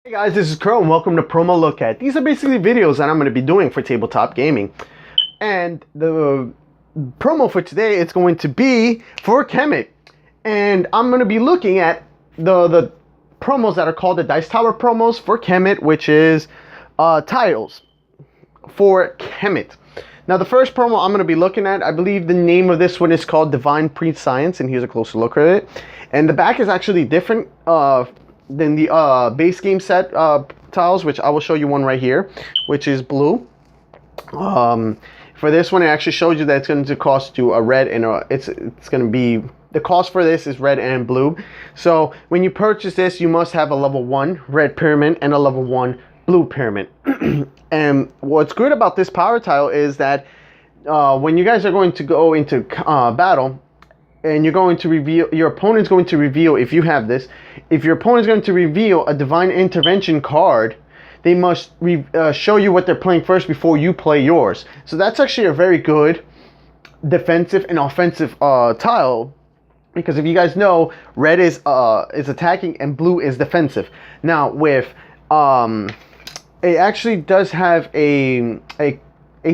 Hey guys, this is Crow and welcome to Promo Look At. These are basically videos that I'm going to be doing for tabletop gaming. And the promo for today is going to be for Kemet. And I'm going to be looking at the promos that are called the Dice Tower promos for Kemet, which is tiles for Kemet. Now the first promo I'm going to be looking at, I believe the name of this one is called Divine Prescience, and here's a closer look at it. And the back is actually different than the base game set tiles, which I will show you one right here, which is blue. For this one, it actually shows you that it's going to cost you a red and it's going to be, the cost for this is red and blue. So when you purchase this, you must have a level 1 red pyramid and a level 1 blue pyramid. And what's good about this power tile is that when you guys are going to go into battle, and you're going to reveal, your opponent's going to reveal, if you have this, if your opponent's going to reveal a divine intervention card, they must show you what they're playing first before you play yours. So that's actually a very good defensive and offensive tile, because if you guys know, red is attacking and blue is defensive. Now with it actually does have a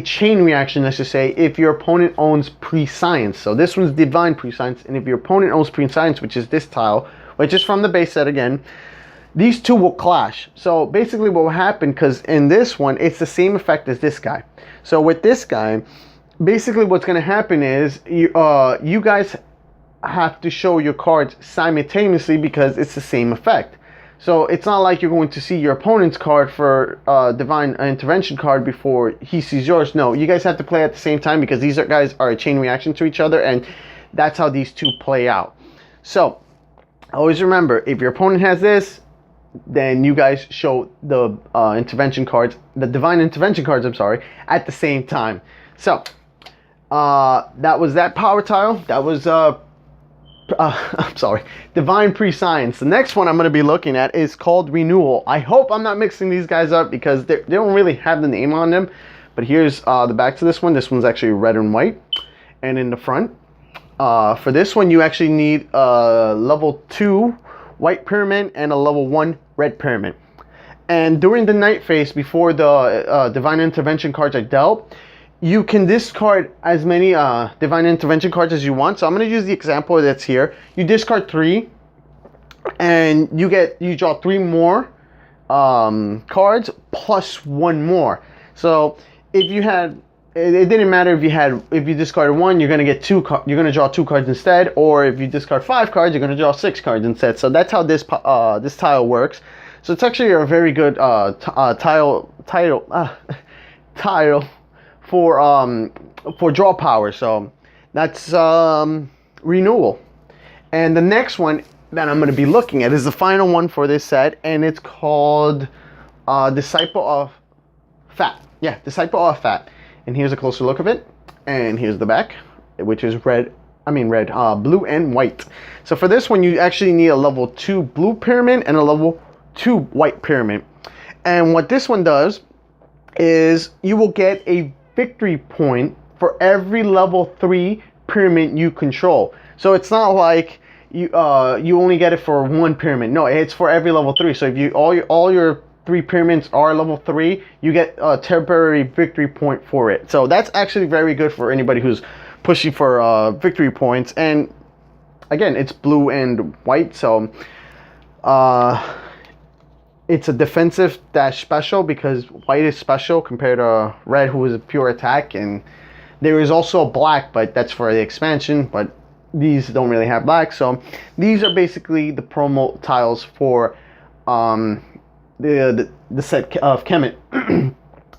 chain reaction, let's just say, if your opponent owns Prescience. So this one's Divine Prescience, and if your opponent owns Prescience, which is this tile, which is from the base set again, these two will clash. So basically what will happen, because in this one, it's the same effect as this guy. So with this guy, basically what's going to happen is you guys have to show your cards simultaneously because it's the same effect. So it's not like you're going to see your opponent's card for Divine Intervention card before he sees yours. No, you guys have to play at the same time because these guys are a chain reaction to each other, and that's how these two play out. So always remember, if your opponent has this, then you guys show the intervention cards, the Divine Intervention cards, I'm sorry, at the same time. So that was that power tile. That was I'm sorry, Divine Prescience. The next one I'm going to be looking at is called Renewal. I hope I'm not mixing these guys up because they don't really have the name on them. But here's the back to this one. This one's actually red and white. And in the front, for this one, you actually need a level 2 white pyramid and a level 1 red pyramid. And during the night phase, before the Divine Intervention cards are dealt, you can discard as many Divine Intervention cards as you want. So I'm going to use the example that's here. You discard 3, and you draw 3 more cards plus 1 more. So if you had, it didn't matter if you discarded 1, you're going to get 2. You're going to draw 2 cards instead. Or if you discard 5 cards, you're going to draw 6 cards instead. So that's how this tile works. So it's actually a very good tile for draw power. So that's Renewal. And the next one that I'm going to be looking at is the final one for this set, and it's called Disciple of Fat. Yeah, Disciple of Fat. And here's a closer look of it, and here's the back, which is blue and white. So for this one, you actually need a level 2 blue pyramid and a level 2 white pyramid. And what this one does is you will get a victory point for every level 3 pyramid you control. So it's not like you only get it for 1 pyramid. No, it's for every level 3. So if all your 3 pyramids are level 3, you get a temporary victory point for it. So that's actually very good for anybody who's pushing for victory points. And again, it's blue and white, so it's a defensive dash special because white is special compared to red, who is a pure attack. And there is also black, but that's for the expansion, but these don't really have black. So these are basically the promo tiles for the set of Kemet.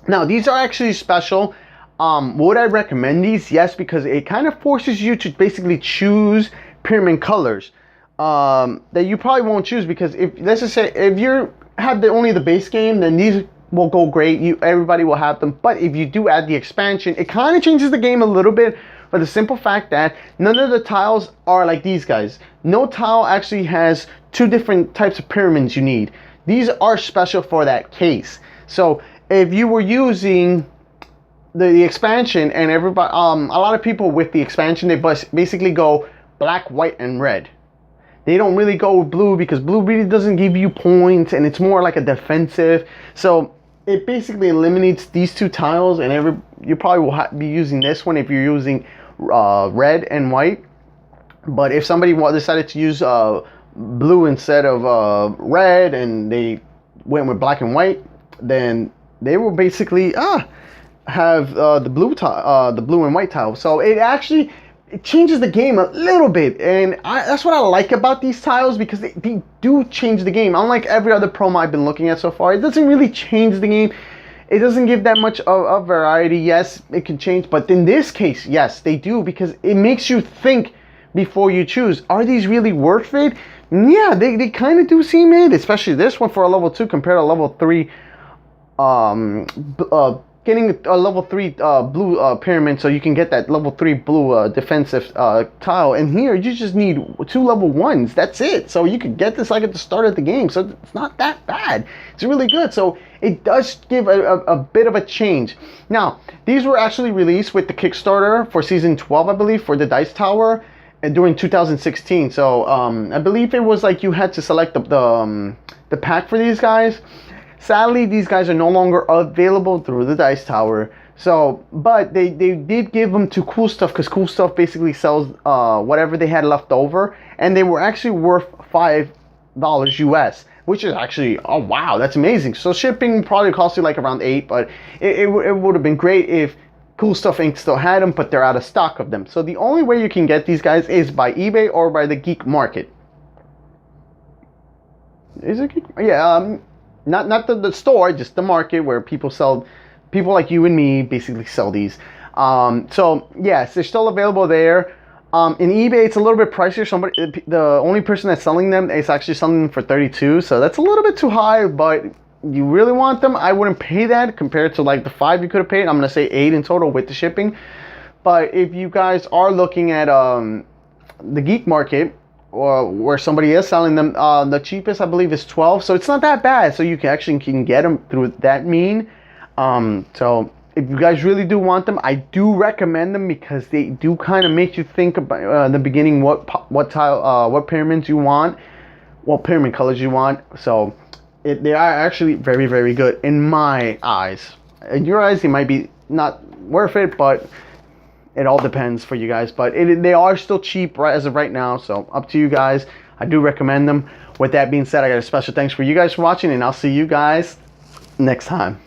Now these are actually special. Would I recommend these? Yes, because it kind of forces you to basically choose pyramid colors that you probably won't choose, because if, let's just say, if you have only the base game, then these will go great. Everybody will have them. But if you do add the expansion, it kind of changes the game a little bit, for the simple fact that none of the tiles are like these guys. No tile actually has 2 different types of pyramids you need. These are special for that case. So if you were using the expansion, and everybody, a lot of people with the expansion, they basically go black, white, and red. They don't really go with blue because blue really doesn't give you points, and it's more like a defensive. So it basically eliminates these two tiles, and you probably will be using this one if you're using red and white. But if somebody decided to use blue instead of red, and they went with black and white, then they will basically have the blue and white tile. So it changes the game a little bit, and that's what I like about these tiles, because they do change the game. Unlike every other promo I've been looking at so far, it doesn't really change the game. It doesn't give that much of variety. Yes, it can change, but in this case, yes, they do, because it makes you think before you choose. Are these really worth it? Yeah, they kind of do seem it, especially this one for a level 2 compared to level 3. Getting a level 3 blue pyramid, so you can get that level 3 blue defensive tile. And here you just need 2 level 1s. That's it. So you could get this like at the start of the game. So it's not that bad. It's really good. So it does give a bit of a change. Now, these were actually released with the Kickstarter for season 12, I believe, for the Dice Tower, and during 2016. So I believe it was like you had to select the pack for these guys. Sadly, these guys are no longer available through the Dice Tower. So, but they did give them to Cool Stuff, because Cool Stuff basically sells whatever they had left over, and they were actually worth $5 US, which is actually, oh wow, that's amazing. So shipping probably cost you like around $8, but it would have been great if Cool Stuff Inc. still had them, but they're out of stock of them. So the only way you can get these guys is by eBay or by the Geek Market. Is it Geek? Yeah, not the store, just the market where people like you and me basically sell these. So yes, they're still available there. In eBay, it's a little bit pricier. The only person that's selling them is actually selling them for $32, so that's a little bit too high. But you really want them, I wouldn't pay that compared to like the $5 you could have paid. I'm gonna say $8 in total with the shipping. But if you guys are looking at the Geek Market, or where somebody is selling them, the cheapest I believe is $12, so it's not that bad. So you can get them through that mean. So if you guys really do want them, I do recommend them, because they do kind of make you think about in the beginning what pyramids you want, what pyramid colors you want. So they are actually very, very good in my eyes. In your eyes, they might be not worth it, but it all depends for you guys. But they are still cheap as of right now, so up to you guys. I do recommend them. With that being said, I got a special thanks for you guys for watching, and I'll see you guys next time.